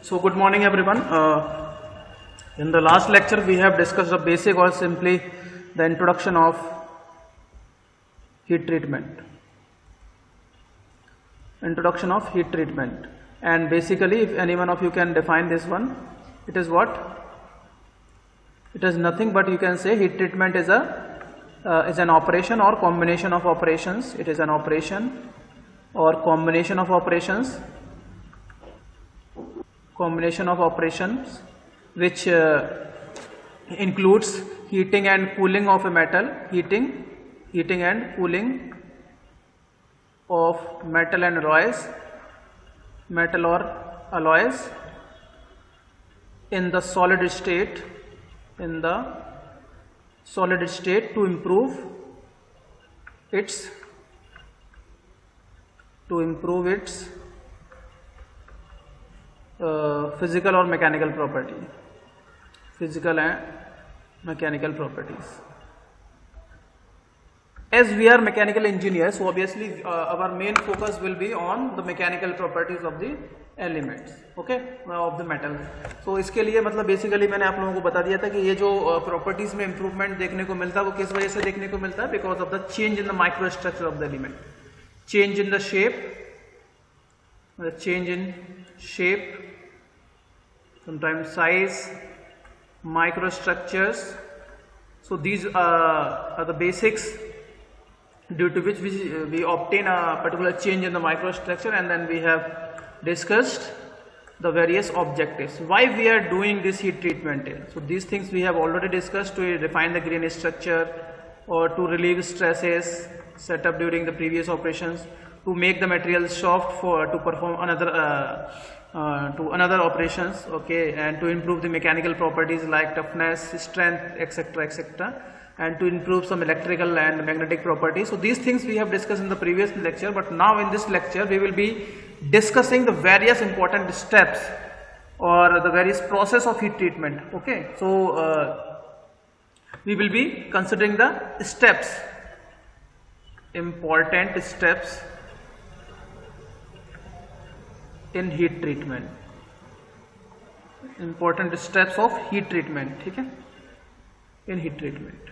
So good morning everyone. In the last lecture we have discussed the basic or simply the introduction of heat treatment. Introduction of heat treatment, and basically if any one of you can define this one, it is what? It is nothing but you can say heat treatment is an operation or combination of operations. It is an operation or combination of operations. Combination of operations which includes heating and cooling of a metal, heating and cooling of metal and alloys, metal or alloys in the solid state, to improve its physical or mechanical property, physical and mechanical properties. As we are mechanical engineers, so obviously our main focus will be on the mechanical properties of the elements, okay, of the metal. So इसके लिए मतलब basically मैंने आप लोगों को बता दिया था कि ये जो प्रॉपर्टीज में इंप्रूवमेंट देखने को मिलता है वो किस वजह से देखने को मिलता है, because of the change in the micro structure of the element, change in the shape, sometimes size, microstructures. So these are the basics due to which we obtain a particular change in the microstructure, and then we have discussed the various objectives. Why we are doing this heat treatment? So these things we have already discussed, to refine the grain structure or to relieve stresses set up during the previous operations, to make the material soft to perform another operations, okay, and to improve the mechanical properties like toughness, strength, etc., and to improve some electrical and magnetic properties. So these things we have discussed in the previous lecture, but now in this lecture we will be discussing the various important steps or the various process of heat treatment, okay. So we will be considering the steps, important steps in heat treatment, important steps of heat treatment, ठीक है, in heat treatment.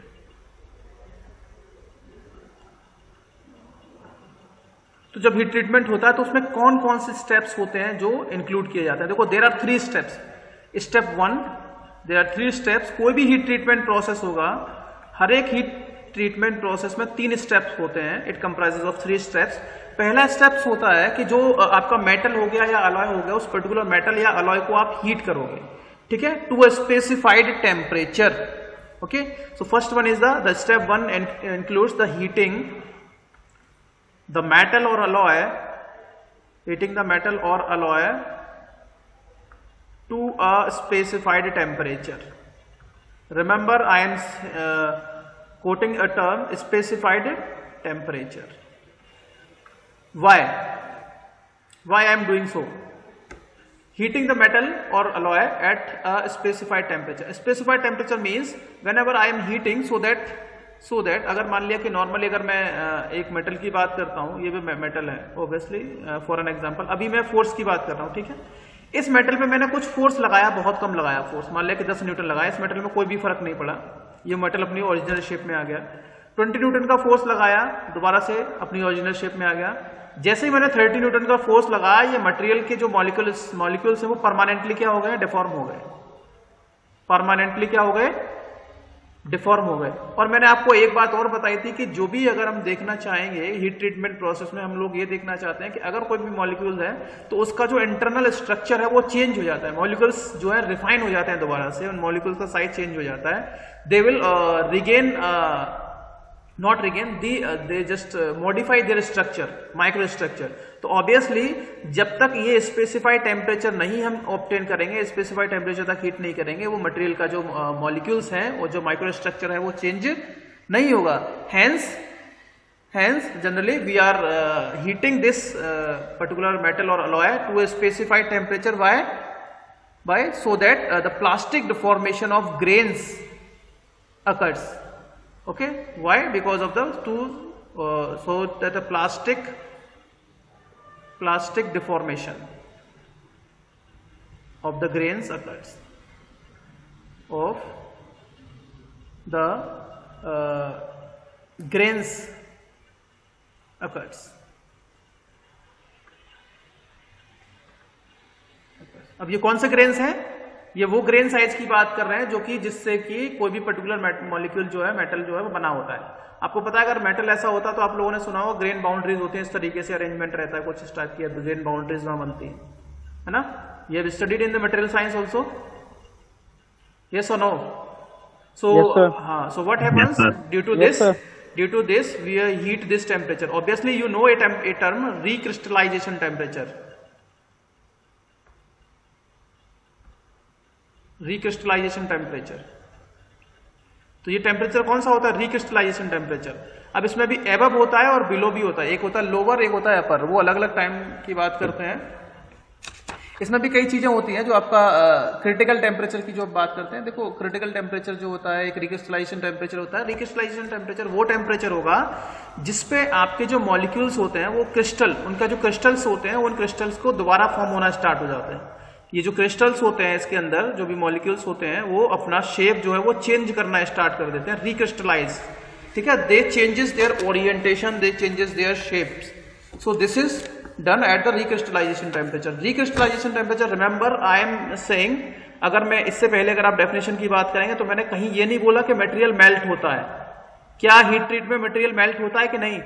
तो जब heat treatment होता है तो उसमें कौन कौन से स्टेप्स होते हैं जो इंक्लूड किए जाते हैं? देखो, there are 3 steps. Step 1, there are 3 steps. कोई भी हीट ट्रीटमेंट प्रोसेस होगा, हर एक हीट ट्रीटमेंट प्रोसेस में 3 स्टेप्स होते हैं. It comprises of 3 steps. पहला स्टेप्स होता है कि जो आपका मेटल हो गया या अलॉय हो गया, उस पर्टिकुलर मेटल या अलॉय को आप हीट करोगे, ठीक है, to a specified temperature, okay. So first one is the step 1 includes the heating the metal or alloy, heating the metal or alloy to a specified temperature. Remember, I am quoting a term, specified temperature. Why I am doing so? Heating the metal or alloy at a specified temperature. Specified temperature means whenever I am heating, so that अगर मान लिया कि normally अगर मैं एक metal की बात करता हूँ, ये भी मेटल है ऑब्वियसली, फॉर एन एग्जांपल, अभी मैं फोर्स की बात कर रहा हूँ, ठीक है. इस मेटल पे मैंने कुछ फोर्स लगाया, बहुत कम लगाया फोर्स, मान लिया कि 10 न्यूटन लगाया. इस मेटल में कोई भी फर्क नहीं पड़ा, ये मेटल अपनी ओरिजिनल शेप में आ गया. 20 न्यूटन का फोर्स लगाया, दोबारा से अपनी ओरिजिनल शेप में आ गया. जैसे ही मैंने 30 न्यूटन का फोर्स लगाया, ये मटेरियल के जो मॉलिक्यूल्स है वो परमानेंटली क्या हो गए? डिफॉर्म हो गए. परमानेंटली क्या हो गए? डिफॉर्म हो गए. और मैंने आपको एक बात और बताई थी कि जो भी अगर हम देखना चाहेंगे हीट ट्रीटमेंट प्रोसेस में, हम लोग ये देखना चाहते हैं कि अगर कोई भी मॉलिक्यूल है तो उसका जो इंटरनल स्ट्रक्चर है वो चेंज हो जाता है. मॉलिक्यूल्स जो है रिफाइन हो जाते हैं दोबारा से, उन मॉलिक्यूल्स का साइज चेंज हो जाता है. They will not regain, they just modify their structure, micro structure. तो obviously जब तक ये स्पेसिफाइड टेम्परेचर नहीं हम ऑब्टेन करेंगे, स्पेसिफाइड टेम्परेचर तक हीट नहीं करेंगे, वो मटेरियल का जो मॉलिक्यूल्स हैं, वो जो माइक्रो स्ट्रक्चर है वो चेंज नहीं होगा. Hence generally we are heating this particular metal or alloy to a specified temperature. Why? So that the plastic deformation of grains occurs. Okay, why? Because of the so that the plastic deformation of the grains occurs, of the grains occurs. अब ये कौन से grains हैं? ये वो grain size की बात कर रहे हैं जो कि जिससे कि कोई भी पर्टिकुलर मॉलिक्यूल जो है, मेटल जो है वो बना होता है। आपको पता है अगर मेटल ऐसा होता तो आप लोगों ने सुना होगा ग्रेन बाउंड्रीज होती हैं, इस तरीके से अरेंजमेंट रहता है, कुछ इस टाइप की ग्रेन बाउंड्रीज वहां बनती है ना? ये have studied in the material science also, yes और नो? सो हाँ, so what happens due to this we heat this temperature. Obviously you know a term recrystallization temperature. Recrystallization temperature, तो ये temperature कौन सा होता है? Recrystallization temperature. अब इसमें भी एबव होता है और बिलो भी होता है, एक होता है लोअर, एक होता है अपर, वो अलग अलग टाइम की बात करते हैं. इसमें भी कई चीजें होती हैं जो आपका क्रिटिकल टेम्परेचर की जो बात करते हैं. देखो क्रिटिकल टेम्परेचर जो होता है, एक रिक्रिस्टलाइजेशन टेम्परेचर होता है. रिक्रिस्टलाइजेशन टेम्परेचर वो टेम्परेचर होगा जिसपे आपके जो मॉलिक्यूल्स होते हैं वो क्रिस्टल, उनका जो क्रिस्टल्स होते हैं उन क्रिस्टल्स को दोबारा फॉर्म होना स्टार्ट हो जाते हैं. ये जो क्रिस्टल्स होते हैं इसके अंदर जो भी मॉलिक्यूल्स होते हैं वो अपना शेप जो है वो चेंज करना स्टार्ट कर देते हैं, रिक्रिस्टलाइज. ठीक है, they changes their orientation, they changes their shapes. So this is done at the recrystallization temperature. Recrystallization temperature, remember I am saying, अगर मैं इससे पहले अगर आप डेफिनेशन की बात करेंगे तो मैंने कहीं ये नहीं बोला कि मटेरियल मेल्ट होता है. क्या हीट ट्रीट में मटेरियल मेल्ट होता है कि नहीं?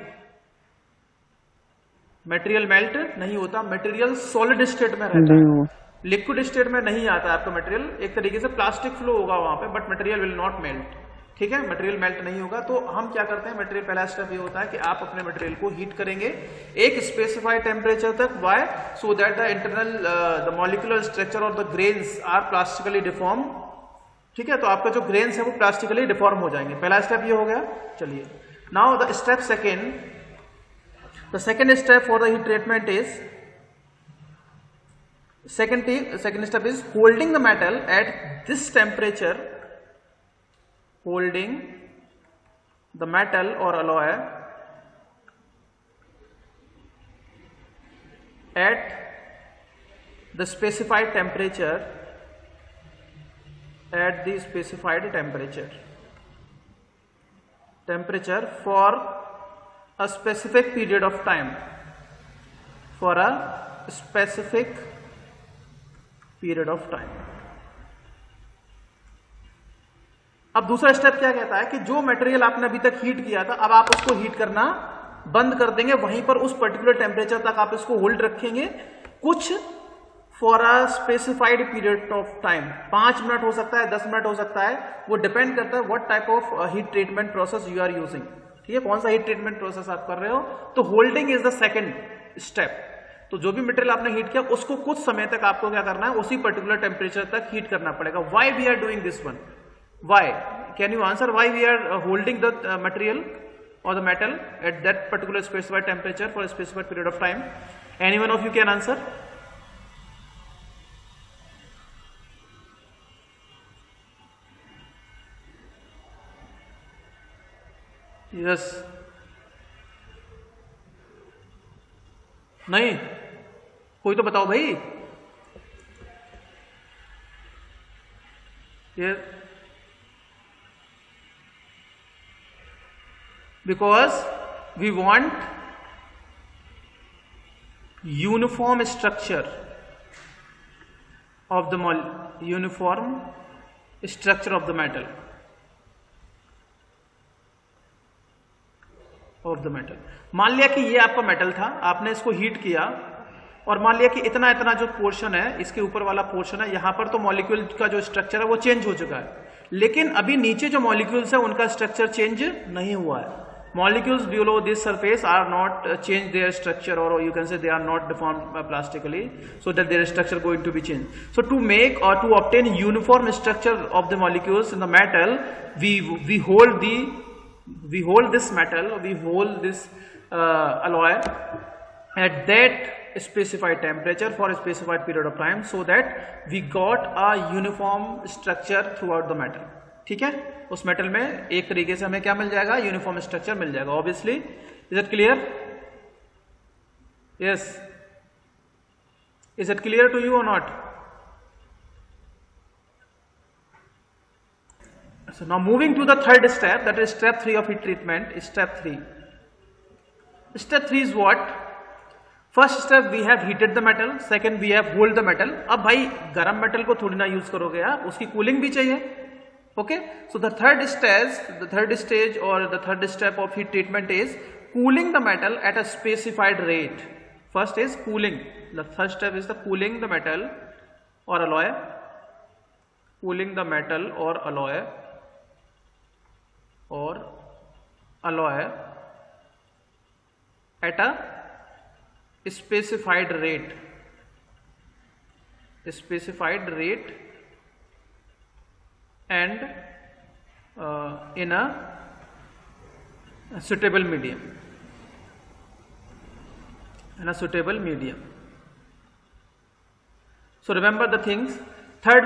मटेरियल मेल्ट नहीं होता. मटेरियल सॉलिड स्टेट में रहता है, लिक्विड स्टेट में नहीं आता आपका मटेरियल. एक तरीके से प्लास्टिक फ्लो होगा वहां पे, but material will not melt. ठीक है, मटेरियल मेल्ट नहीं होगा. तो हम क्या करते हैं, मटेरियल पहला स्टेप ये होता है कि आप अपने मटेरियल को हीट करेंगे एक स्पेसिफाइड टेम्परेचर तक. Why? So that the internal the molecular structure of the grains are plastically deform. ठीक है, तो आपका जो ग्रेन्स है वो प्लास्टिकली डिफॉर्म हो जाएंगे. पहला स्टेप ये हो गया. चलिए, now the step second, the second step for the heat treatment is, second step is holding the metal at this temperature, holding the metal or alloy at the specified temperature, at the specified temperature for a specific period of time, for a specific period of time. अब दूसरा step क्या कहता है कि जो material आपने अभी तक हीट किया था, अब आप उसको हीट करना बंद कर देंगे, वहीं पर उस पर्टिकुलर टेम्परेचर तक आप इसको होल्ड रखेंगे कुछ for a specified period of time. 5 minute हो सकता है, 10 मिनट हो सकता है, वो डिपेंड करता है what type of heat treatment process you are using. ठीक है, कौन सा हीट ट्रीटमेंट प्रोसेस आप कर रहे हो. तो holding is the second step. तो जो भी मटेरियल आपने हीट किया उसको कुछ समय तक आपको क्या करना है, उसी पर्टिकुलर टेम्परेचर तक हीट करना पड़ेगा. Why we are doing this one? Why? Can you answer why we are holding the material or the metal at that particular specified temperature for a specified period of time? Any one of you can answer? Yes. नहीं, कोई तो बताओ भाई. Yes. Because we want uniform structure of the uniform structure of the metal, of the metal. मान लिया कि ये आपका मेटल था, आपने इसको हीट किया और मान लिया कि इतना इतना जो पोर्शन है, इसके ऊपर वाला पोर्शन है, यहां पर तो मॉलिक्यूल का जो स्ट्रक्चर है वो चेंज हो चुका है, लेकिन अभी नीचे जो मॉलिक्यूल्स है उनका स्ट्रक्चर चेंज नहीं हुआ है. Molecules below this surface are not change their structure, or you can say they are not deformed plastically, so that their structure going to be changed. So to make or to obtain uniform structure of the molecules in the metal, we hold this metal, we hold this alloy at that specified temperature for a specified period of time, so that we got a uniform structure throughout the metal. ठीक है, उस metal में एक तरीके से हमें क्या मिल जाएगा, यूनिफॉर्म स्ट्रक्चर मिल जाएगा. Obviously, is it clear? Yes, is it clear to you और not? So now moving to the third step, that is step 3 of heat treatment. Step 3. Step 3 is what? First step we have heated the metal, second we have cooled the metal. अब भाई गरम metal को थोड़ी ना use करोगे आप, उसकी cooling भी चाहिए. Okay, so the third stage or the third step of heat treatment is cooling the metal at a specified rate. First is cooling. The first step is the cooling the metal or alloy. Cooling the metal or alloy at a specified rate and in a suitable medium. So remember the things. Third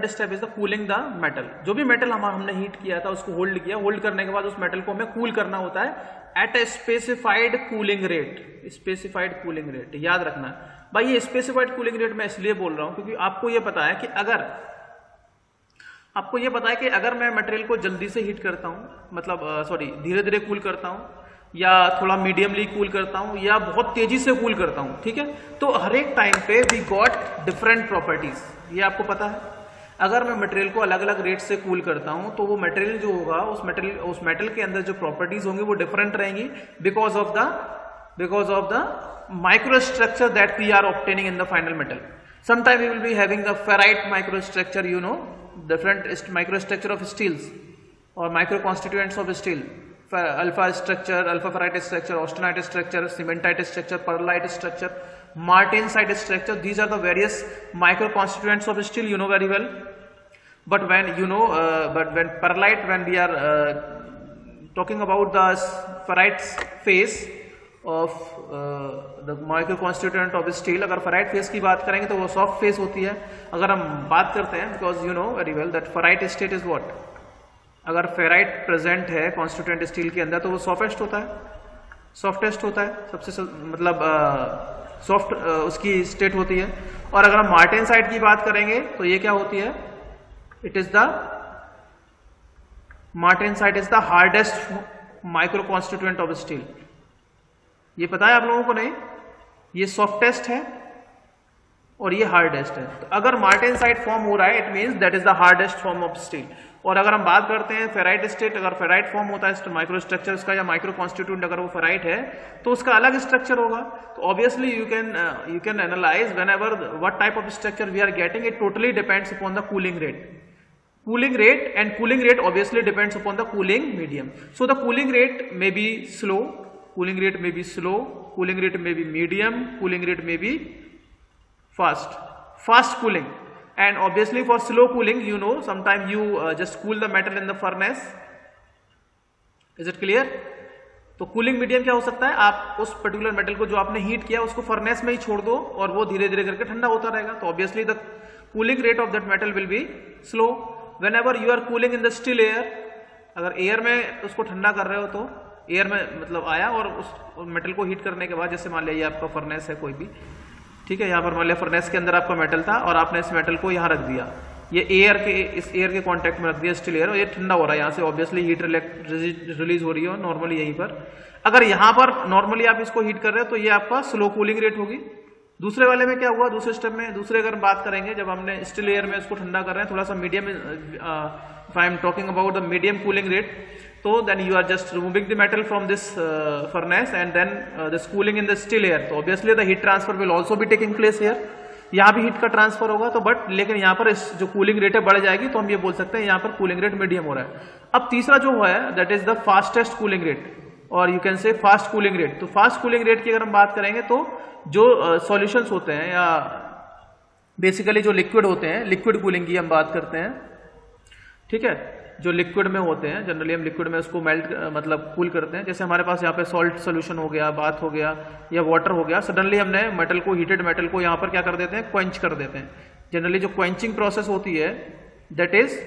step is the cooling the metal. जो भी metal हमने heat किया था उसको hold किया, hold करने के बाद उस मेटल को हमें कूल करना होता है at a specified cooling rate. याद रखना भाई, ये स्पेसिफाइड कूलिंग रेट मैं इसलिए बोल रहा हूं क्योंकि आपको ये पता है कि अगर मैं मटेरियल को जल्दी से हीट करता हूं, मतलब धीरे धीरे कूल करता हूं, या थोड़ा मीडियमली कूल करता हूं, या बहुत तेजी से कूल करता हूं, ठीक है, तो हर एक टाइम पे वी गॉट डिफरेंट प्रॉपर्टीज. ये आपको पता है. अगर मैं मटेरियल को अलग अलग रेट से कूल करता हूं तो वो मटेरियल जो होगा उस मेटल के अंदर जो प्रॉपर्टीज होंगी वो डिफरेंट रहेंगी because of the microstructure that we are obtaining in the final metal. Sometime we will be having the ferrite microstructure, you know, different microstructure of steels or micro constituents of steel. Alpha structure, alpha ferrite structure, austenite structure, cementite structure, pearlite structure, martensite structure. These are the various micro constituents of steel, you know very well. But when pearlite, when we are talking about the ferrite phase of the micro constituent of steel, अगर ferrite phase की बात करेंगे तो वो soft phase होती है. अगर हम बात करते हैं, because you know very well that ferrite state is what? अगर ferrite present है constituent steel के अंदर तो वो softest होता है, सबसे मतलब soft उसकी state होती है. और अगर हम martensite की बात करेंगे तो ये क्या होती है? Martensite is the hardest micro constituent of steel. ये पता है आप लोगों को? नहीं, ये सॉफ्टेस्ट है और ये हार्डेस्ट है. तो अगर मार्टेनसाइट फॉर्म हो रहा है it means that is the hardest form of steel. और अगर हम बात करते हैं फेराइट स्टेट, अगर फेराइट फॉर्म होता है माइक्रो स्ट्रक्चर उसका या माइक्रो कॉन्स्टिट्यूएंट अगर वो फेराइट है तो उसका अलग स्ट्रक्चर होगा. तो obviously you can analyse whenever what type of structure we are getting. It totally depends upon the cooling rate and cooling rate obviously depends upon the cooling medium. So the cooling rate may be slow, cooling rate may be medium, cooling rate may be fast cooling. And obviously for slow cooling, you know, sometimes you just cool the metal in the furnace. Is it clear? तो cooling medium क्या हो सकता है? आप उस particular metal को जो आपने हीट किया उसको फर्नेस में ही छोड़ दो और वो धीरे धीरे करके ठंडा होता रहेगा. तो obviously the cooling rate of that metal will be slow. Whenever you are cooling in the still air, अगर एयर में उसको ठंडा कर रहे हो तो एयर में मतलब आया और उस मेटल को हीट करने के बाद, जैसे मान लिया आपका फर्नेस है कोई भी, ठीक है, यहाँ पर मान लिया फर्नेस के अंदर आपका मेटल था और आपने इस मेटल को यहाँ रख दिया, ये इस एयर के कांटेक्ट में रख दिया स्टिल एयर, और ये ठंडा हो रहा है. यहाँ से ऑब्वियसली हीट रिलीज हो रही है नॉर्मली यहीं पर. अगर यहाँ पर नॉर्मली आप इसको हीट कर रहे हो तो ये आपका स्लो कूलिंग रेट होगी. दूसरे वाले में क्या हुआ? दूसरे स्टेप में, दूसरे अगर बात करेंगे जब हमने स्टिल एयर में इसको ठंडा कर रहे हैं थोड़ा सा medium, if I am talking about the medium cooling rate, तो then you are just removing the metal from this furnace and then this cooling in the still air. तो obviously the heat transfer will also be taking place here. यहाँ भी heat का transfer होगा तो लेकिन यहाँ पर जो कूलिंग रेट है बढ़ जाएगी, तो हम ये बोल सकते हैं यहाँ पर कूलिंग रेट मीडियम हो रहा है. अब तीसरा जो है that is the fastest cooling rate, और you can say fast cooling rate. तो फास्ट कूलिंग रेट की अगर हम बात करेंगे तो जो सॉल्यूशंस होते हैं या बेसिकली जो लिक्विड होते हैं, लिक्विड कूलिंग की हम बात करते हैं, ठीक है, जो लिक्विड में होते हैं जनरली हम लिक्विड में उसको मेल्ट मतलब कूल करते हैं. जैसे हमारे पास यहाँ पे सॉल्ट सोल्यूशन हो गया, बाथ हो गया या वाटर हो गया, सडनली हमने मेटल को, हीटेड मेटल को यहाँ पर क्या कर देते हैं? क्वेंच कर देते हैं. जनरली जो क्वेंचिंग प्रोसेस होती है that is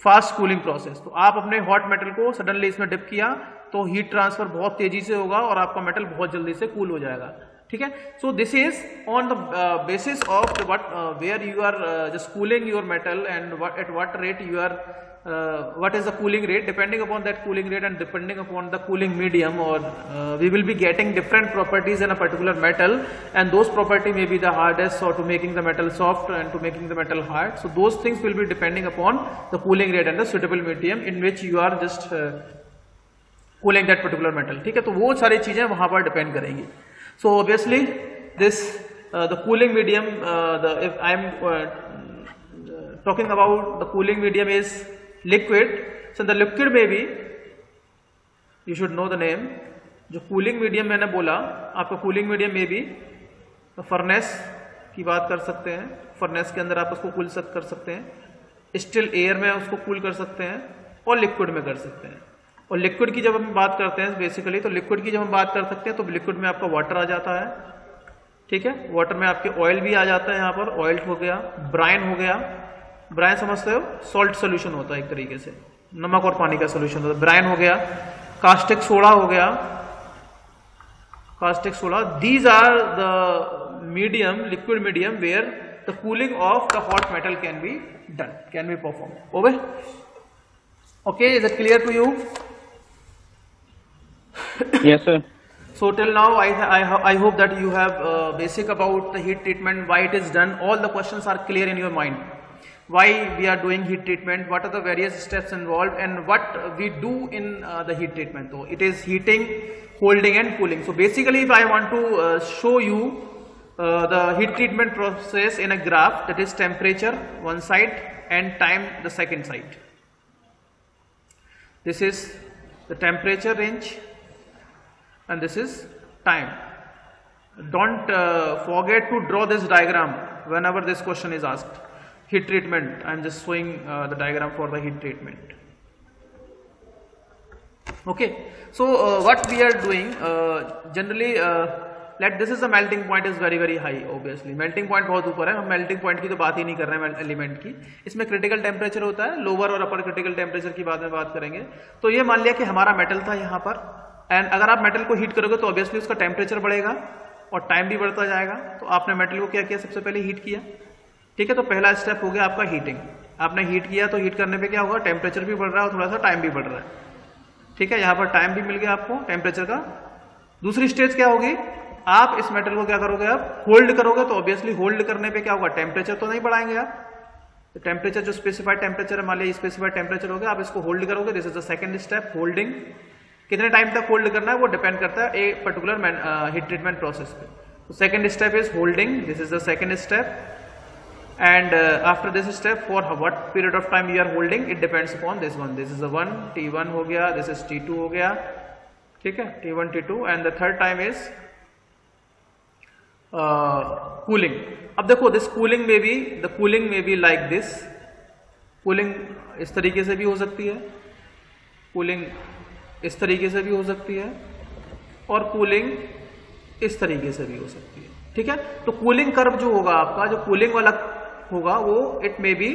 fast cooling process. तो आप अपने हॉट मेटल को सडनली इसमें डिप किया तो हीट ट्रांसफर बहुत तेजी से होगा और आपका मेटल बहुत जल्दी से कूल हो जाएगा. ठीक है. So this is on the basis of what where you are just cooling your metal and at what rate you are what is the cooling rate. Depending upon that cooling rate and depending upon the cooling medium, or we will be getting different properties in a particular metal, and those property may be the hardest, or to making the metal soft and to making the metal hard. So those things will be depending upon the cooling rate and the suitable medium in which you are just cooling that particular metal. ठीक है, तो वो सारी चीजें वहां पर depend करेंगी. So obviously this the cooling medium, if I am talking about the cooling medium is liquid. So the liquid may be, you should know the name. जो कूलिंग मीडियम मैंने बोला आपका, कूलिंग मीडियम में भी furnace की बात कर सकते हैं. फर्नेस के अंदर आप उसको कूल कर सकते हैं, स्टिल एयर में उसको कूल कर सकते हैं, और लिक्विड में कर सकते हैं. और लिक्विड की जब हम बात करते हैं बेसिकली, तो लिक्विड की जब हम बात कर सकते हैं तो लिक्विड में आपका वाटर आ जाता है. ठीक है, वाटर में आपके ऑयल भी आ जाता है. यहाँ पर ऑयल हो गया, ब्राइन हो गया. ब्राइन समझते हो, सॉल्ट सोल्यूशन होता है एक तरीके से, नमक और पानी का सोल्यूशन होता है. ब्राइन हो गया, कास्टिक सोडा हो गया, caustic soda. These are the medium, liquid medium where the cooling of the hot metal can be done, can be perform. Okay, is it clear to you? Yes, sir. So till now I hope that you have basic about the heat treatment, why it is done. All the questions are clear in your mind. Why we are doing heat treatment, what are the various steps involved, and what we do in the heat treatment. So it is heating, holding and cooling. So basically if I want to show you the heat treatment process in a graph, that is temperature one side and time the second side. This is the temperature range and this is time. Don't forget to draw this diagram whenever this question is asked. Heat treatment, I am just showing the diagram for the heat treatment. Okay, so what we are doing generally, this is the melting point is very high. Obviously melting point बहुत ऊपर है, हम melting point की तो बात ही नहीं कर रहे हैं एलिमेंट की. इसमें क्रिटिकल टेम्परेचर होता है, लोअर और अपर क्रिटिकल टेम्परेचर की बाद में बात करेंगे. तो ये मान लिया कि हमारा मेटल था यहाँ पर, एंड अगर आप मेटल को हीट करोगे तो ऑब्वियसली उसका टेम्परेचर बढ़ेगा और टाइम भी बढ़ता जाएगा. तो आपने मेटल को क्या किया, सबसे पहले हीट किया. ठीक है, तो पहला स्टेप हो गया आपका हीटिंग. आपने हीट किया तो हीट करने पे क्या होगा, टेम्परेचर भी बढ़ रहा है और थोड़ा सा टाइम भी बढ़ रहा है. ठीक है, यहाँ पर टाइम भी मिल गया आपको टेम्परेचर का. दूसरी स्टेज क्या होगी, आप इस मेटल को क्या करोगे, आप होल्ड करोगे. तो ऑब्वियसली होल्ड करने पे क्या होगा, टेम्परेचर तो नहीं बढ़ाएंगे आप. तो टेम्परेचर जो स्पेसिफाइड टेम्परेचर है, मान लिया स्पेसिफाइड टेम्परेचर हो गया, आप इसको होल्ड करोगे. This is the second step, holding. कितने टाइम तक होल्ड करना है वो डिपेंड करता है a particular heat treatment process पे. तो second step is holding, this is the second step. And after this step, for what period of time you are holding, it depends upon this one. This is the one, T1 हो गया, this is T2 हो गया. ठीक है, T1 T2, and the third time is cooling. अब देखो, this cooling may be, the cooling may be like this. Cooling इस तरीके से भी हो सकती है, cooling इस तरीके से भी हो सकती है, और cooling इस तरीके से भी हो सकती है. ठीक है, तो कूलिंग कर्व जो होगा आपका, जो कूलिंग वाला होगा वो it may be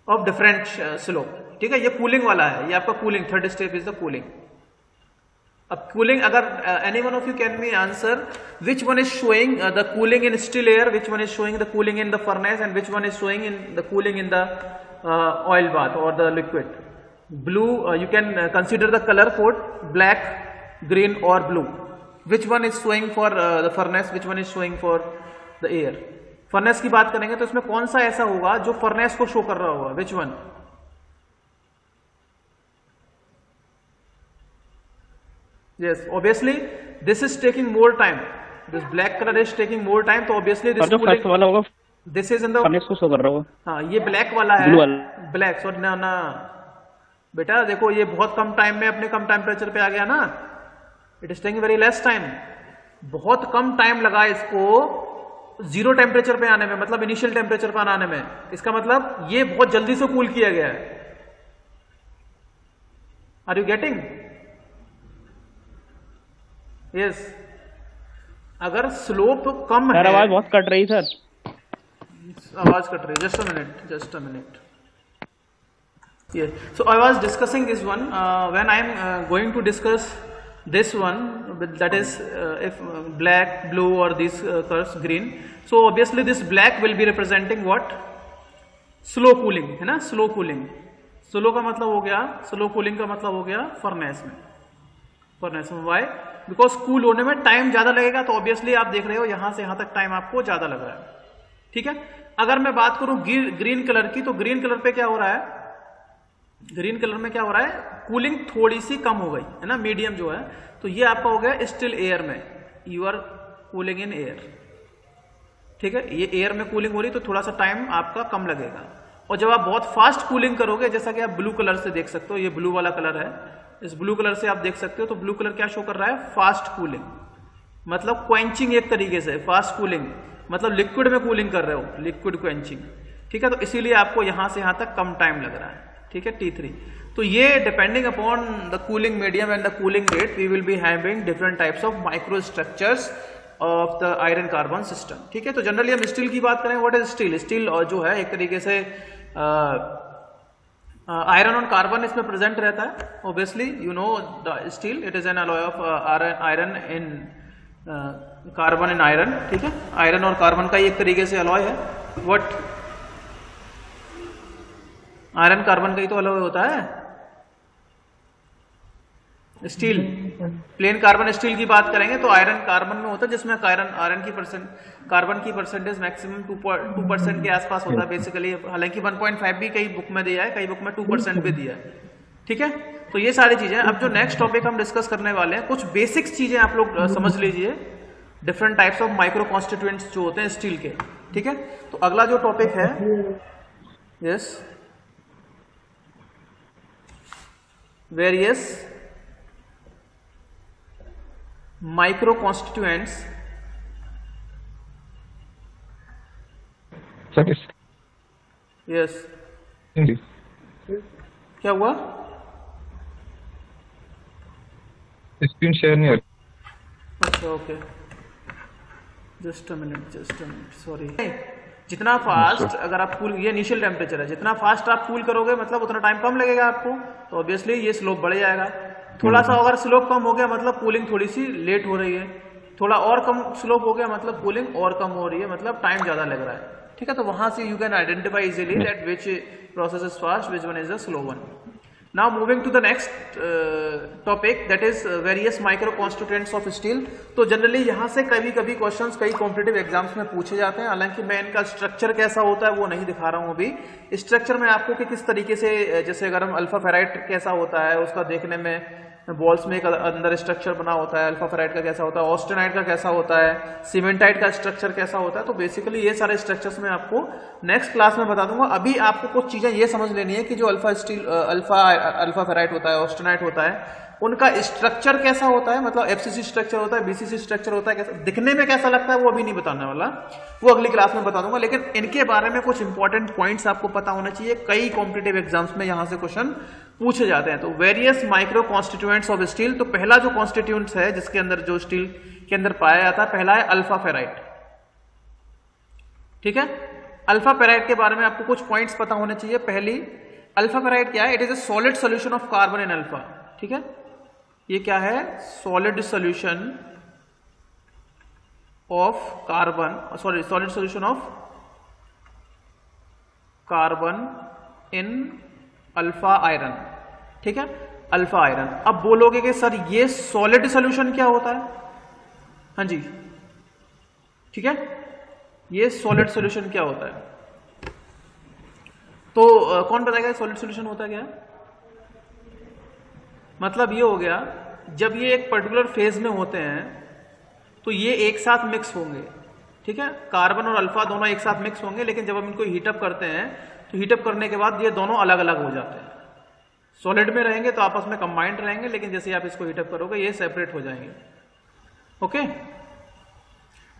of different slope. ठीक है, ये कूलिंग वाला है, ये आपका cooling, third step is the cooling. अब कूलिंग, अगर any one of you can me answer which one is showing the cooling in still air, which one is showing the cooling in the furnace, and which one is showing in the cooling in the oil bath or the liquid. Blue, you can consider the colour code black, green और blue. Which one is showing for the furnace, which one is showing for the air? Furnace की बात करेंगे तो इसमें कौन सा ऐसा होगा जो फर्नेस को शो कर रहा होगा, which one? Yes, obviously this is taking more time. This black color is taking more time, तो obviously this फर्स्ट वाला होगा, this is in the furnace को शो कर रहा होगा. हाँ, ये ब्लैक वाला है, ब्लैक. सॉरी ना बेटा, देखो ये बहुत कम टाइम में अपने कम टेम्परेचर पे आ गया ना. It is taking very less time. बहुत कम टाइम लगा इसको जीरो टेम्परेचर पे आने में, मतलब इनिशियल टेम्परेचर पर आने में. इसका मतलब ये बहुत जल्दी से कूल किया गया है. Are you getting? यस. अगर स्लोप कम है, आवाज बहुत कट रही सर, आवाज कट रही. Just a minute. Yes. So I was discussing this one. When I am going to discuss this one, that is if black, blue or these colors green. So obviously this black will be representing what? Slow cooling, है ना, slow cooling. Slow का मतलब हो गया, slow cooling का मतलब हो गया फर्नेस में. फर्नेस में वाई? बिकॉज कूल होने में टाइम ज्यादा लगेगा, तो ऑब्वियसली आप देख रहे हो यहां से यहां तक टाइम आपको ज्यादा लग रहा है. ठीक है. अगर मैं बात करूं ग्रीन कलर की, तो ग्रीन कलर पे क्या हो रहा है? ग्रीन कलर में क्या हो रहा है? कूलिंग थोड़ी सी कम हो गई है ना, मीडियम जो है. तो ये आपका हो गया स्टिल एयर में, you are cooling in air. ठीक है, ये एयर में कूलिंग हो रही, तो थोड़ा सा टाइम आपका कम लगेगा. और जब आप बहुत फास्ट कूलिंग करोगे, जैसा कि आप ब्लू कलर से देख सकते हो, ये ब्लू वाला कलर है, इस ब्लू कलर से आप देख सकते हो, तो ब्लू कलर क्या शो कर रहा है? फास्ट कूलिंग, मतलब क्वेंचिंग. एक तरीके से फास्ट कूलिंग मतलब लिक्विड में कूलिंग कर रहे हो, लिक्विड क्वेंचिंग. ठीक है, तो इसीलिए आपको यहां से यहां तक कम टाइम लग रहा है. ठीक है, T3. तो ये depending upon the cooling medium and the cooling rate, we will be having different types of micro structures of the iron carbon system. ठीक है, तो जनरली हम स्टील की बात करें. What is steel? स्टील जो है एक तरीके से आयरन और कार्बन इसमें प्रेजेंट रहता है. Obviously you know the steel, it is an alloy of iron in carbon in iron. ठीक है, आयरन और कार्बन का एक तरीके से अलॉय है. व्हाट? आयरन कार्बन का ही तो अलॉय होता है. स्टील, प्लेन कार्बन स्टील की बात करेंगे तो आयरन कार्बन में होता है, जिसमें कार्बन की परसेंटेज मैक्सिमम 2% के आसपास होता है बेसिकली. हालांकि 1.5 भी कई बुक में दिया है, कई बुक में 2% भी दिया है. ठीक है, तो ये सारी चीजें. अब जो नेक्स्ट टॉपिक हम डिस्कस करने वाले हैं, कुछ बेसिक्स चीजें आप लोग समझ लीजिए. Different types of micro constituents जो होते हैं स्टील के. ठीक है, तो अगला जो टॉपिक है, yes, various micro constituents. Yes, क्या हुआ? स्क्रीन शेयर नहीं हो रही. अच्छा, okay, just a minute, sorry. जितना फास्ट अगर आप कूल, ये इनिशियल टेम्परेचर है, जितना फास्ट आप कूल करोगे मतलब उतना टाइम कम लगेगा आपको, तो ऑब्वियसली ये स्लोप बढ़ जाएगा. थोड़ा सा अगर स्लोप कम हो गया मतलब कूलिंग थोड़ी सी लेट हो रही है. थोड़ा और कम स्लोप हो गया मतलब कूलिंग और कम हो रही है, मतलब टाइम ज्यादा लग रहा है. ठीक है, तो वहां से you can identify easily that which process is fast, which one is the slow one. Now moving to the next topic, that is various micro constituents of steel. तो जनरली यहाँ से कभी कभी क्वेश्चंस कई कॉम्पिटिटिव एग्जाम्स में पूछे जाते हैं. हालांकि मैं इनका स्ट्रक्चर कैसा होता है वो नहीं दिखा रहा हूँ अभी. स्ट्रक्चर में आपको कि किस तरीके से, जैसे अगर हम अल्फा फेराइट कैसा होता है, उसका देखने में बॉल्स में एक अंदर स्ट्रक्चर बना होता है, अल्फा फेराइट का कैसा होता है, ऑस्टेनाइट का कैसा होता है, सीमेंटाइट का स्ट्रक्चर कैसा होता है. तो बेसिकली ये सारे स्ट्रक्चर्स मैं आपको नेक्स्ट क्लास में बता दूंगा. अभी आपको कुछ चीजें ये समझ लेनी है कि जो अल्फा फेराइट होता है, ऑस्टेनाइट होता है, उनका स्ट्रक्चर कैसा होता है, मतलब एफसीसी स्ट्रक्चर होता है, बीसीसी स्ट्रक्चर होता है, कैसा दिखने में कैसा लगता है वो अभी नहीं बताने वाला, वो अगली क्लास में बता दूंगा. लेकिन इनके बारे में कुछ इंपॉर्टेंट पॉइंट्स आपको पता होना चाहिए. कई कॉम्पिटिटिव एग्जाम्स में यहां से क्वेश्चन पूछे जाते हैं. तो various micro constituents of steel. तो पहला जो कॉन्स्टिट्यूएंट्स है जिसके अंदर, जो स्टील के अंदर पाया जाता है, पहला है अल्फा फेराइट. ठीक है, अल्फा फेराइट के बारे में आपको कुछ पॉइंट्स पता होने चाहिए. पहली, अल्फा फेराइट क्या है? It is a solid solution of carbon in alpha. ठीक है, ये क्या है? Solid solution of carbon, sorry, solid solution of carbon in alpha iron. ठीक है, अल्फा आयरन. अब बोलोगे कि सर ये सॉलिड सोल्यूशन क्या होता है? हाँ जी, ठीक है, ये सॉलिड सोल्यूशन क्या होता है? तो कौन बताएगा सॉलिड सोल्यूशन होता क्या है? मतलब ये हो गया, जब ये एक पर्टिकुलर फेज में होते हैं तो ये एक साथ मिक्स होंगे. ठीक है, कार्बन और अल्फा दोनों एक साथ मिक्स होंगे, लेकिन जब हम इनको हीटअप करते हैं तो हीटअप करने के बाद ये दोनों अलग अलग हो जाते हैं. सॉलिड में रहेंगे तो आपस में कंबाइंड रहेंगे, लेकिन जैसे आप इसको हीटअप करोगे ये सेपरेट हो जाएंगे. ओके,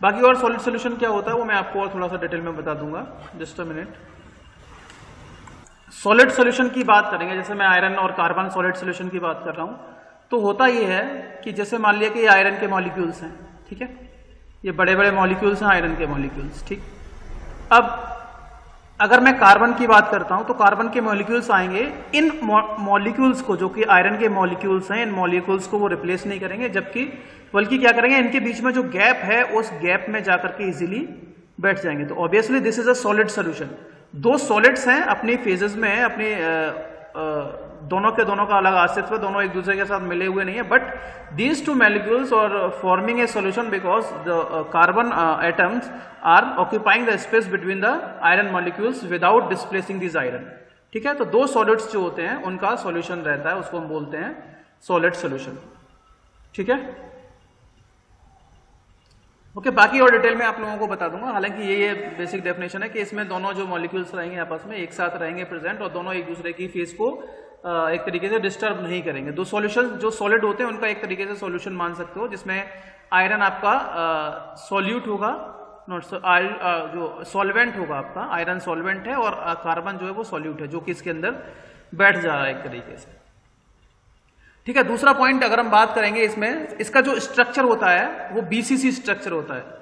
बाकी और सॉलिड सोल्यूशन क्या होता है वो मैं आपको और थोड़ा सा डिटेल में बता दूंगा. Just a minute. Solid solution की बात करेंगे, जैसे मैं आयरन और कार्बन सॉलिड सोल्यूशन की बात कर रहा हूं, तो होता ये है कि जैसे मान लिया कि ये आयरन के मॉलिक्यूल्स हैं. ठीक है, ये बड़े बड़े मॉलिक्यूल्स हैं, आयरन के मॉलिक्यूल्स. ठीक, अब अगर मैं कार्बन की बात करता हूं तो कार्बन के मॉलिक्यूल्स आएंगे, इन मॉलिक्यूल्स को जो कि आयरन के मॉलिक्यूल्स हैं, इन मॉलिक्यूल्स को वो रिप्लेस नहीं करेंगे, जबकि बल्कि क्या करेंगे, इनके बीच में जो गैप है उस गैप में जाकर के इजीली बैठ जाएंगे। तो obviously this is a solid solution. दो सॉलिड्स हैं, अपनी फेजेस में है, अपनी दोनों के दोनों का अलग अस्तित्व, दोनों एक दूसरे के साथ मिले हुए नहीं है, but these two molecules are forming a solution because the carbon atoms are occupying the space between the iron molecules without displacing this iron. ठीक है, तो दो सॉलिड्स जो होते हैं उनका सॉल्यूशन रहता है, उसको हम बोलते हैं सॉलिड सॉल्यूशन। ठीक है, ओके, बाकी और डिटेल में आप लोगों को बता दूंगा। हालांकि ये बेसिक डेफिनेशन है कि इसमें दोनों जो मॉलिक्यूल्स रहेंगे आपस में एक साथ रहेंगे प्रेजेंट, और दोनों एक दूसरे की फेस को एक तरीके से डिस्टर्ब नहीं करेंगे। दो सॉल्यूशन जो सॉलिड होते हैं उनका एक तरीके से सॉल्यूशन मान सकते हो, जिसमें आयरन आपका सॉल्यूट होगा, नॉट जो सॉल्वेंट होगा आपका, आयरन सॉल्वेंट है, और कार्बन जो है वो सॉल्यूट है, जो कि इसके अंदर बैठ जा रहा है एक तरीके से। ठीक है, दूसरा पॉइंट अगर हम बात करेंगे इसमें, इसका जो स्ट्रक्चर होता है वो बीसीसी स्ट्रक्चर होता है।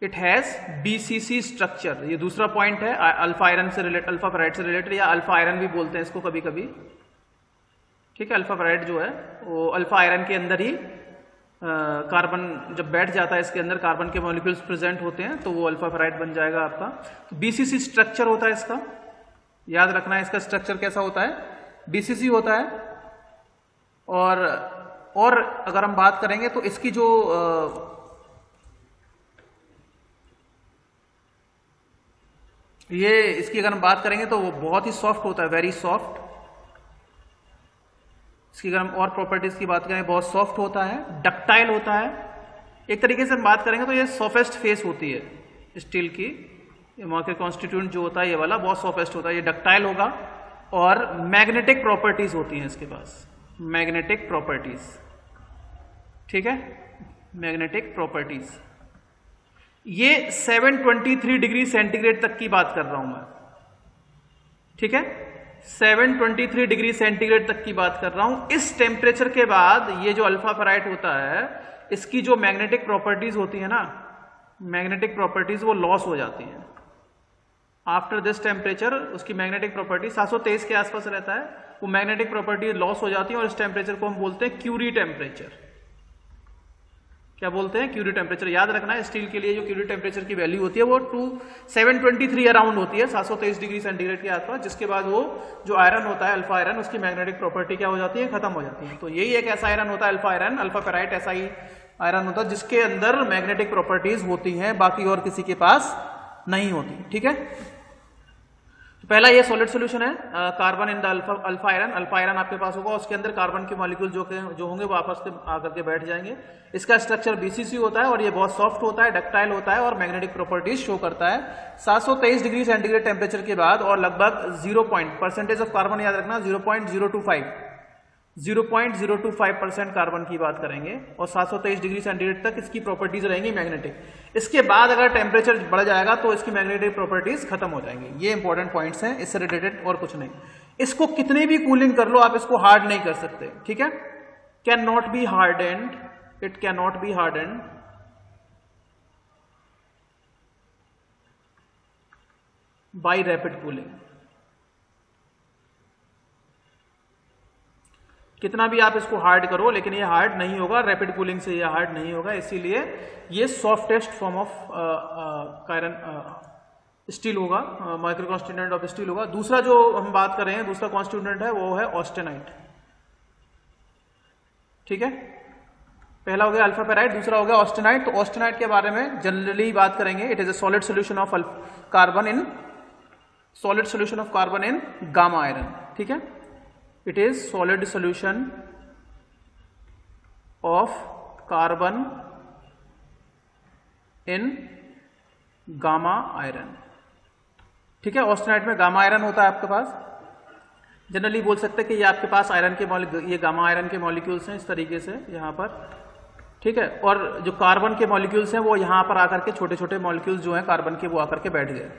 इट हैज बीसीसी स्ट्रक्चर, ये दूसरा पॉइंट है। अल्फा आयरन से रिलेटेड, अल्फा फेराइड से रिलेटेड, या अल्फा आयरन भी बोलते हैं इसको कभी कभी। ठीक है, अल्फा फेराइड जो है वो अल्फा आयरन के अंदर ही कार्बन जब बैठ जाता है, इसके अंदर कार्बन के मॉलिक्यूल्स प्रेजेंट होते हैं, तो वो अल्फा फेराइड बन जाएगा आपका। तो बीसीसी स्ट्रक्चर होता है इसका, याद रखना है इसका स्ट्रक्चर कैसा होता है, बीसीसी होता है। और अगर हम बात करेंगे तो इसकी जो इसकी अगर हम बात करेंगे तो वो बहुत ही सॉफ्ट होता है, वेरी सॉफ्ट। इसकी अगर हम और प्रॉपर्टीज की बात करें, बहुत सॉफ्ट होता है, डक्टाइल होता है। एक तरीके से हम बात करेंगे तो ये सॉफ्टेस्ट फेस होती है स्टील की, मॉलिक्यूलर कॉन्स्टिट्यूएंट जो होता है ये वाला बहुत सॉफ्टेस्ट होता है, ये डक्टाइल होगा। और मैग्नेटिक प्रॉपर्टीज होती हैं इसके पास, मैग्नेटिक प्रॉपर्टीज। ठीक है, मैग्नेटिक प्रॉपर्टीज। ये 723 डिग्री सेंटीग्रेड तक की बात कर रहा हूं मैं। ठीक है, 723 डिग्री सेंटीग्रेड तक की बात कर रहा हूं। इस टेम्परेचर के बाद ये जो अल्फा फेराइट होता है, इसकी जो मैग्नेटिक प्रॉपर्टीज होती है ना, मैग्नेटिक प्रॉपर्टीज वो लॉस हो जाती हैं। आफ्टर दिस टेम्परेचर उसकी मैग्नेटिक प्रॉपर्टी 723 के आसपास रहता है, वो मैग्नेटिक प्रॉपर्टी लॉस हो जाती है, और इस टेम्परेचर को हम बोलते हैं क्यूरी टेम्परेचर। क्या बोलते हैं, क्यूरी टेम्परेचर। याद रखना है स्टील के लिए जो क्यूरी टेम्परेचर की वैल्यू होती है वो 723 अराउंड होती है, 723 डिग्री सेंटीग्रेड के आसपास, जिसके बाद वो जो आयरन होता है अल्फा आयरन, उसकी मैग्नेटिक प्रॉपर्टी क्या हो जाती है, खत्म हो जाती है। तो यही एक ऐसा आयरन होता है अल्फा आयरन, अल्फा फेराइट ऐसा ही आयरन होता है जिसके अंदर मैग्नेटिक प्रॉपर्टीज होती हैं, बाकी और किसी के पास नहीं होती। ठीक है, तो पहला ये सॉलिड सॉल्यूशन है, carbon in the alpha iron. Alpha iron आपके पास होगा, उसके अंदर कार्बन के मॉलिक्यूल जो होंगे वो आपस में आकर के बैठ जाएंगे। इसका स्ट्रक्चर बीसीसी होता है, और ये बहुत सॉफ्ट होता है, डक्टाइल होता है, और मैग्नेटिक प्रॉपर्टीज शो करता है 723 डिग्री सेंटीग्रेड टेम्परेचर के बाद। और लगभग 0% ऑफ कार्बन याद रखना 0.025% कार्बन की बात करेंगे, और 723 डिग्री सेंटीग्रेड तक इसकी प्रॉपर्टीज रहेंगी मैग्नेटिक। इसके बाद अगर टेम्परेचर बढ़ जाएगा तो इसकी मैग्नेटिक प्रॉपर्टीज खत्म हो जाएंगी। ये इंपॉर्टेंट पॉइंट्स हैं, इससे रिलेटेड और कुछ नहीं। इसको कितनी भी कूलिंग कर लो, आप इसको हार्ड नहीं कर सकते। ठीक है, can not be hardened, it can not be hardened by rapid cooling. कितना भी आप इसको हार्ड करो, लेकिन ये हार्ड नहीं होगा, रैपिड कूलिंग से ये हार्ड नहीं होगा। इसीलिए ये softest form of iron steel होगा, माइक्रो कॉन्स्टिट्यूएंट ऑफ स्टील होगा। दूसरा जो हम बात कर रहे हैं, दूसरा कॉन्स्टिट्यूएंट है वो है ऑस्टेनाइट। ठीक है, पहला हो गया अल्फा फेराइट, दूसरा हो गया ऑस्टेनाइट। तो ऑस्टेनाइट के बारे में जनरली बात करेंगे। It is a solid solution of carbon in solid solution of carbon in gamma iron. ठीक है, it is solid solution of carbon in gamma iron। ठीक है, ऑस्टेनाइट में गामा आयरन होता है आपके पास। जनरली बोल सकते हैं कि ये आपके पास आयरन के ये गामा आयरन के मॉलिक्यूल्स हैं इस तरीके से यहाँ पर। ठीक है, और जो कार्बन के मॉलिक्यूल्स हैं वो यहाँ पर आकर के छोटे छोटे मॉलिक्यूल्स जो हैं कार्बन के, वो आकर के बैठ गए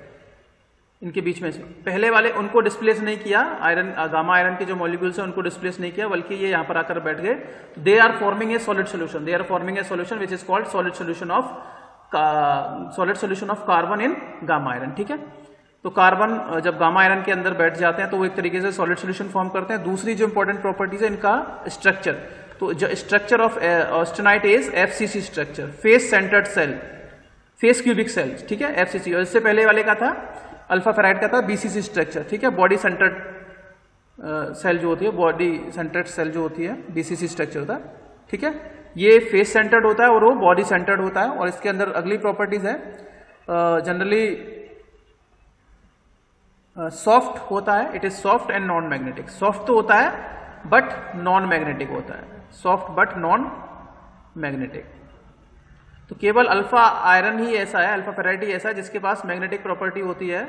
इनके बीच में से। पहले वाले उनको डिस्प्लेस नहीं किया, आयरन गामा आयरन के जो मॉलिक्यूल्स हैं उनको डिस्प्लेस नहीं किया, बल्कि ये यहाँ पर आकर बैठ गए। They are forming a solid solution, they are forming a solution which is called solid solution of carbon in gamma iron. ठीक है, तो कार्बन जब गामा आयरन के अंदर बैठ जाते हैं तो वो एक तरीके से सॉलिड सॉल्यूशन फॉर्म करते हैं। दूसरी जो इंपॉर्टेंट प्रॉपर्टीज है इनका स्ट्रक्चर, तो जो structure of austenite is FCC structure, face centred cell, face cubic cell, ठीक है, एफसीसी। और इससे पहले वाले का था अल्फा फेराइड का था बीसीसी स्ट्रक्चर, ठीक है, बॉडी सेंटर्ड सेल जो होती है, बॉडी सेंटर्ड सेल जो होती है बीसीसी स्ट्रक्चर होता है, ठीक है। ये फेस सेंटर्ड होता है और वो बॉडी सेंटर्ड होता है। और इसके अंदर अगली प्रॉपर्टीज है, जनरली सॉफ्ट होता है, it is soft and non magnetic. Soft तो होता है बट नॉन मैग्नेटिक होता है, सॉफ्ट बट नॉन मैग्नेटिक। तो केवल अल्फा आयरन ही ऐसा है, अल्फा फेराइड ही ऐसा है जिसके पास मैग्नेटिक प्रॉपर्टी होती है,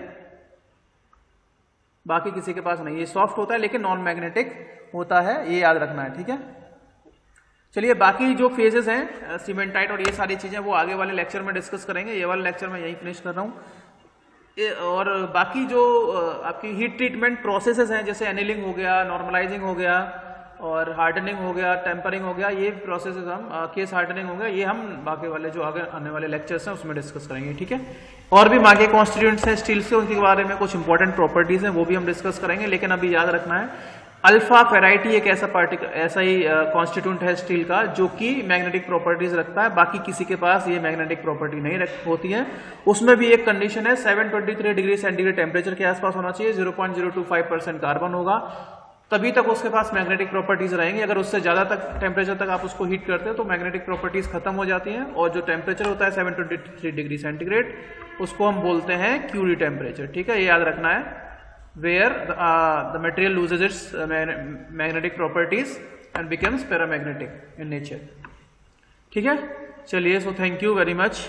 बाकी किसी के पास नहीं। ये सॉफ्ट होता है लेकिन नॉन मैग्नेटिक होता है, ये याद रखना है, ठीक है। चलिए बाकी जो फेजेस हैं सीमेंटाइट और ये सारी चीजें वो आगे वाले लेक्चर में डिस्कस करेंगे। ये वाला लेक्चर मैं यहीं फिनिश कर रहा हूँ। और बाकी जो आपकी हीट ट्रीटमेंट प्रोसेसेस हैं, जैसे एनिलिंग हो गया, नॉर्मलाइजिंग हो गया और हार्डनिंग हो गया, टेम्परिंग हो गया, ये प्रोसेसेस हम केस हार्डनिंग हो गया, ये हम बाकी वाले जो आगे आने वाले लेक्चर्स हैं उसमें डिस्कस करेंगे, ठीक है। और भी बाकी कॉन्स्टिट्यूएंट्स हैं स्टील से, उनके बारे में कुछ इंपॉर्टेंट प्रॉपर्टीज हैं वो भी हम डिस्कस करेंगे। लेकिन अभी याद रखना है अल्फा फेराइट ही एक ऐसा ही कॉन्स्टिट्यूएंट है स्टील का जो कि मैग्नेटिक प्रॉपर्टीज रखता है, बाकी किसी के पास ये मैग्नेटिक प्रॉपर्टी नहीं होती है। उसमें भी एक कंडीशन है 723 डिग्री सेंटीग्रेड टेम्परेचर के आसपास होना चाहिए, 0.025% कार्बन होगा, तभी तक उसके पास मैग्नेटिक प्रॉपर्टीज रहेंगी। अगर उससे ज्यादा तक टेम्परेचर तक आप उसको हीट करते हैं तो मैग्नेटिक प्रॉपर्टीज खत्म हो जाती हैं। और जो टेम्परेचर होता है 723 डिग्री सेंटीग्रेड, उसको हम बोलते हैं क्यूरी टेम्परेचर, ठीक है, ये याद रखना है। where the material loses its magnetic properties and becomes paramagnetic in nature, ठीक है। चलिए, so thank you very much.